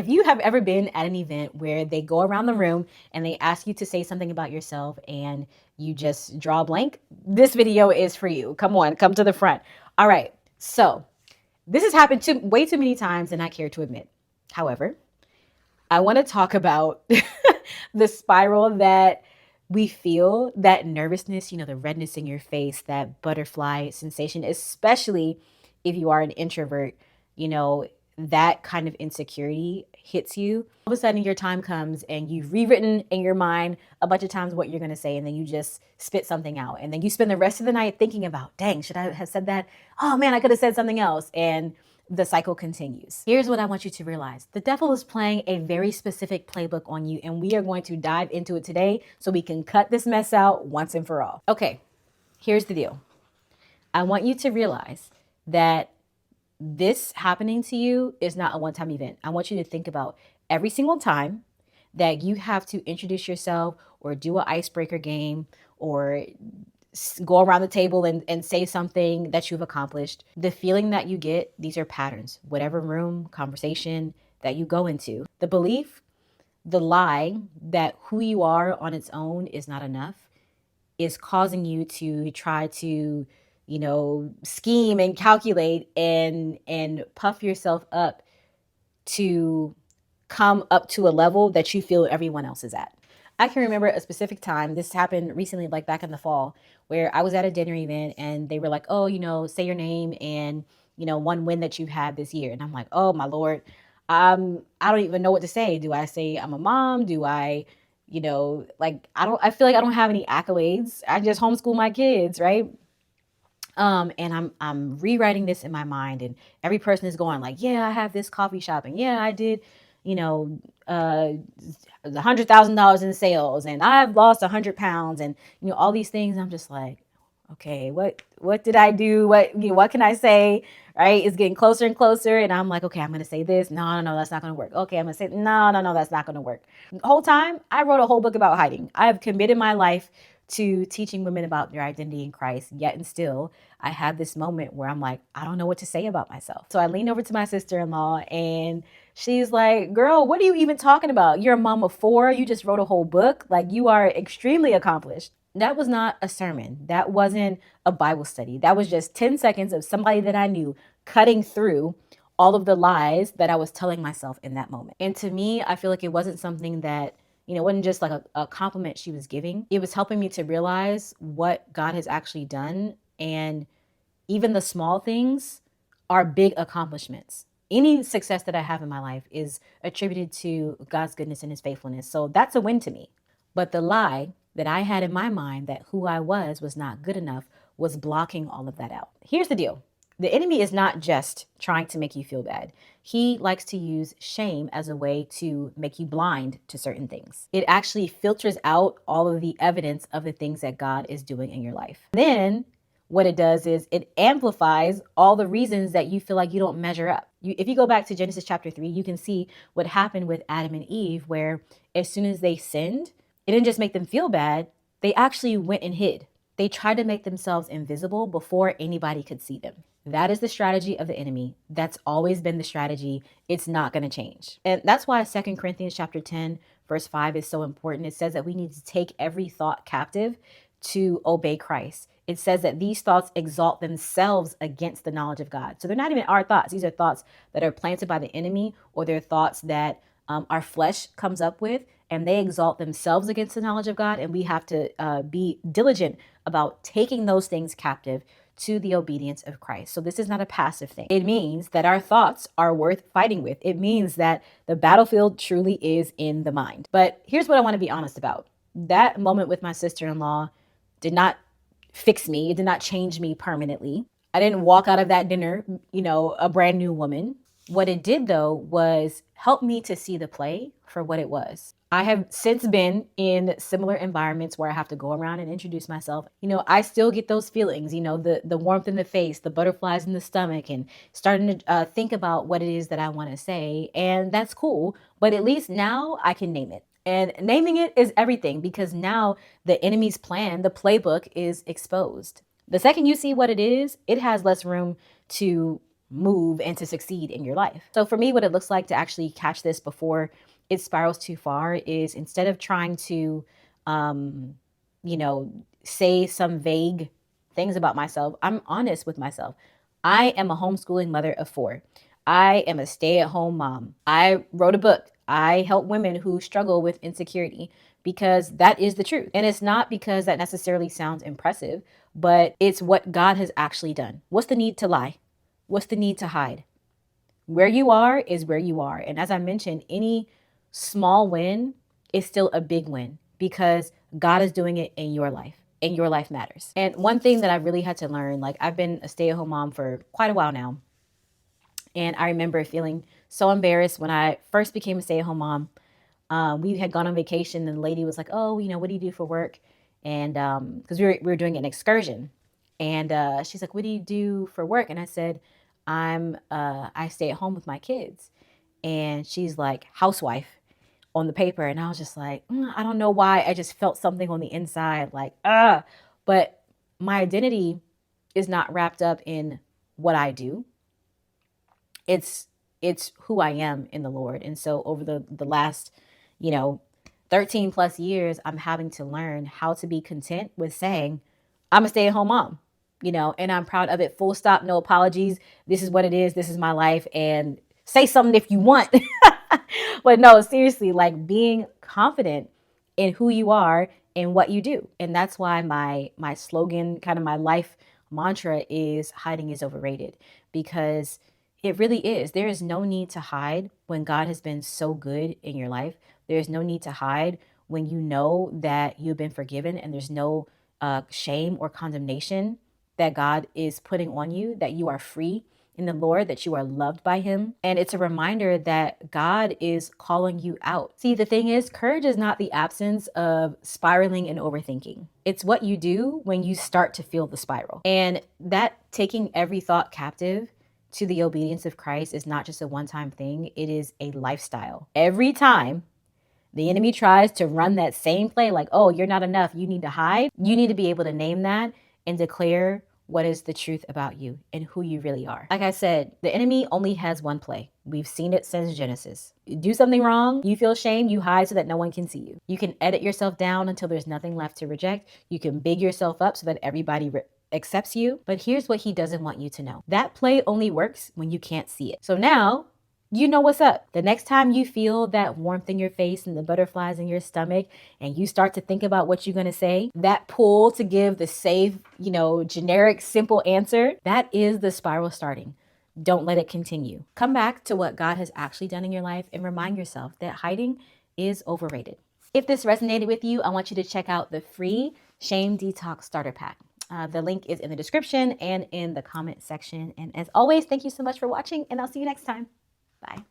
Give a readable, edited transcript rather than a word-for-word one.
If you have ever been at an event where they go around the room and they ask you to say something about yourself and you just draw a blank, this video is for you. Come on, come to the front. All right. So this has happened way too many times than I care to admit. However, I want to talk about the spiral that we feel, that nervousness, the redness in your face, that butterfly sensation, especially if you are an introvert, you know, that kind of insecurity hits you. All of a sudden, your time comes and you've rewritten in your mind a bunch of times what you're going to say, and then you just spit something out. And then you spend the rest of the night thinking about, dang, should I have said that? Oh man, I could have said something else. And the cycle continues. Here's what I want you to realize. The devil is playing a very specific playbook on you, and we are going to dive into it today so we can cut this mess out once and for all. Okay, here's the deal. I want you to realize that this happening to you is not a one-time event. I want you to think about every single time that you have to introduce yourself or do an icebreaker game or go around the table and say something that you've accomplished. The feeling that you get, these are patterns. Whatever room, conversation that you go into, the belief, the lie that who you are on its own is not enough is causing you to try to, scheme and calculate and puff yourself up to come up to a level that you feel everyone else is at. I can remember a specific time, this happened recently, like back in the fall, where I was at a dinner event and they were like, oh, say your name and, one win that you've had this year. And I'm like, oh my Lord, I don't even know what to say. Do I say I'm a mom? Do I, I feel like I don't have any accolades. I just homeschool my kids, right? And I'm rewriting this in my mind, and every person is going like, yeah, I have this coffee shop, and yeah, I did, $100,000 in sales, and I've lost 100 pounds, and all these things. I'm just like, okay, what did I do? What can I say? Right? It's getting closer and closer, and I'm like, okay, I'm gonna say this. No, no, no, that's not gonna work. Okay, I'm gonna say no, no, no, that's not gonna work. The whole time, I wrote a whole book about hiding. I have committed my life to teaching women about their identity in Christ, yet and still I had this moment where I'm like, I don't know what to say about myself. So I leaned over to my sister-in-law and she's like, girl, what are you even talking about? You're a mom of 4. You just wrote a whole book. Like, you are extremely accomplished. That was not a sermon. That wasn't a Bible study. That was just 10 seconds of somebody that I knew cutting through all of the lies that I was telling myself in that moment. And to me, I feel like it wasn't something that, it wasn't just like a compliment she was giving. It was helping me to realize what God has actually done. And even the small things are big accomplishments. Any success that I have in my life is attributed to God's goodness and his faithfulness. So that's a win to me. But the lie that I had in my mind that who I was not good enough was blocking all of that out. Here's the deal. The enemy is not just trying to make you feel bad. He likes to use shame as a way to make you blind to certain things. It actually filters out all of the evidence of the things that God is doing in your life. Then what it does is it amplifies all the reasons that you feel like you don't measure up. If you go back to Genesis chapter 3, you can see what happened with Adam and Eve, where as soon as they sinned, it didn't just make them feel bad. They actually went and hid. They tried to make themselves invisible before anybody could see them. That is the strategy of the enemy. That's always been the strategy. It's not going to change. And that's why 2 Corinthians chapter 10, verse 5 is so important. It says that we need to take every thought captive to obey Christ. It says that these thoughts exalt themselves against the knowledge of God. So they're not even our thoughts. These are thoughts that are planted by the enemy, or they're thoughts that our flesh comes up with, and they exalt themselves against the knowledge of God. And we have to be diligent about taking those things captive to the obedience of Christ. So this is not a passive thing. It means that our thoughts are worth fighting with. It means that the battlefield truly is in the mind. But here's what I want to be honest about. That moment with my sister-in-law did not fix me. It did not change me permanently. I didn't walk out of that dinner, a brand new woman. What it did, though, was help me to see the play for what it was. I have since been in similar environments where I have to go around and introduce myself. I still get those feelings, the warmth in the face, the butterflies in the stomach, and starting to think about what it is that I want to say. And that's cool. But at least now I can name it. And naming it is everything, because now the enemy's plan, the playbook, is exposed. The second you see what it is, it has less room to move and to succeed in your life. So for me, what it looks like to actually catch this before it spirals too far is, instead of trying to, um, you know, say some vague things about myself, I'm honest with myself. I am a homeschooling mother of 4. I am a stay-at-home mom. I wrote a book. I help women who struggle with insecurity, because that is the truth. And it's not because that necessarily sounds impressive, but it's what God has actually done. What's the need to lie? What's the need to hide? Where you are is where you are. And as I mentioned, any small win is still a big win, because God is doing it in your life, and your life matters. And one thing that I really had to learn, like, I've been a stay-at-home mom for quite a while now. And I remember feeling so embarrassed when I first became a stay-at-home mom. We had gone on vacation, and the lady was like, "Oh, what do you do for work?" And because we were doing an excursion, and she's like, "What do you do for work?" And I said, I stay at home with my kids." And she's like, "Housewife," on the paper, and I was just like, I don't know why, I just felt something on the inside, like, but my identity is not wrapped up in what I do. It's who I am in the Lord. And so over the last, you know, 13 plus years, I'm having to learn how to be content with saying, I'm a stay-at-home mom, and I'm proud of it. Full stop, no apologies. This is what it is. This is my life. And say something if you want. But no, seriously, like, being confident in who you are and what you do. And that's why my slogan, kind of my life mantra, is hiding is overrated, because it really is. There is no need to hide when God has been so good in your life. There's no need to hide when you know that you've been forgiven, and there's no shame or condemnation that God is putting on you, that you are free in the Lord, that you are loved by Him. And it's a reminder that God is calling you out. See, the thing is, courage is not the absence of spiraling and overthinking. It's what you do when you start to feel the spiral. And that taking every thought captive to the obedience of Christ is not just a one-time thing, it is a lifestyle. Every time the enemy tries to run that same play, like, oh, you're not enough, you need to hide, you need to be able to name that and declare what is the truth about you and who you really are. Like I said, the enemy only has one play. We've seen it since Genesis. You do something wrong, you feel shame, you hide so that no one can see you. You can edit yourself down until there's nothing left to reject. You can big yourself up so that everybody accepts you. But here's what he doesn't want you to know. That play only works when you can't see it. So now you know what's up. The next time you feel that warmth in your face and the butterflies in your stomach, and you start to think about what you're going to say, that pull to give the safe, generic, simple answer, that is the spiral starting. Don't let it continue. Come back to what God has actually done in your life and remind yourself that hiding is overrated. If this resonated with you, I want you to check out the free Shame Detox Starter Pack. The link is in the description and in the comment section. And as always, thank you so much for watching, and I'll see you next time. Bye.